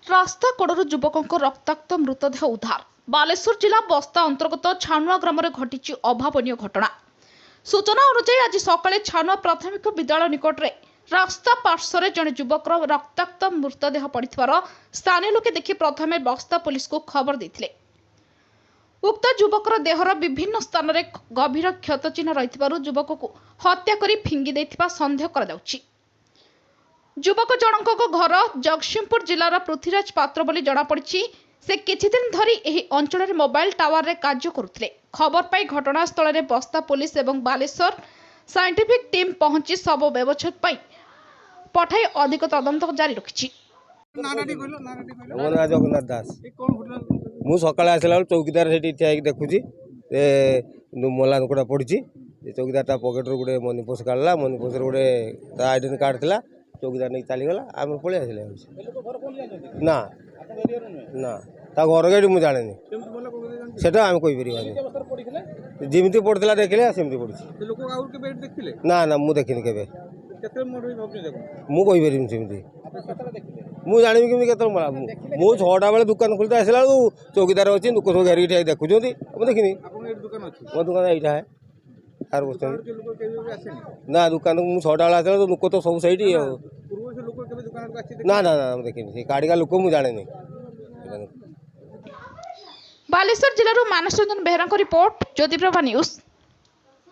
रास्ता कड़ू युवक रक्ताक्त मृतदेह उद्धार बालेश्वर जिला बस्ता अंतर्गत छाणुआ ग्राम घटी अभावन घटना। सूचना अनुसार आज सकाळे छाणुआ प्राथमिक विद्यालय निकट में रास्ता पार्श्वर जड़े युवक रक्ताक्त मृतदेह पड़िथिबार स्थानीय लोके देखि प्रथमे बस्ता पुलिस को खबर देथिले। उक्त युवकर देहर विभिन्न स्थान में गभीर क्षत चिन्ह रही युवक को हत्या कर फिंगी देथिबा संदेह करा जाउछि। युवक जनक घर जगतसिंहपुर जिलार पृथ्वीराज पात्र बोली जଣାपड़ी। से किछि दिन धरी एही अंचल मोबाइल टावर रे कार्य करुथिले। खबर पाई घटनास्थल में बस्ता पुलिस एवं बालेश्वर साइंटिफिक टीम पहुंची शव व्यवच्छेद पाई पठाई अधिक तदंत जारी रखिछि। जगन्नाथ दास मु सकाଳେ आसला चौकीदार से ठिया देखुची मला कुड़ा पड़ी चौकीदार ता पकेट रू गोटे मनी पर्स काढ़ला मनी पर्स गोटे आईडेंट कार्ड था चौकीदार नहीं चलीगला आम पलि आस ना ना ता घर गाड़ी मुझे जाने से आम कहीपर जमी पड़ता देखले सेमती पड़ी ना ना मुझे देखनी के मुझे सेमती मुझे जानी कमी के मुझे 6टा बेले दुकान खोलते आसला चौकीदार अच्छी लोक सब घेरिक ठिया देखुं मुझे देखनी मो दुकान यहाँ है यार बस ना दुकान को 6टा बेले आसला लोक तो सब सही ना ना ना देखनी काड़िका लोक मुझे जाने बालेश्वर जिलूर मानस रंजन बेहरा रिपोर्ट ज्योतिप्रभा न्यूज।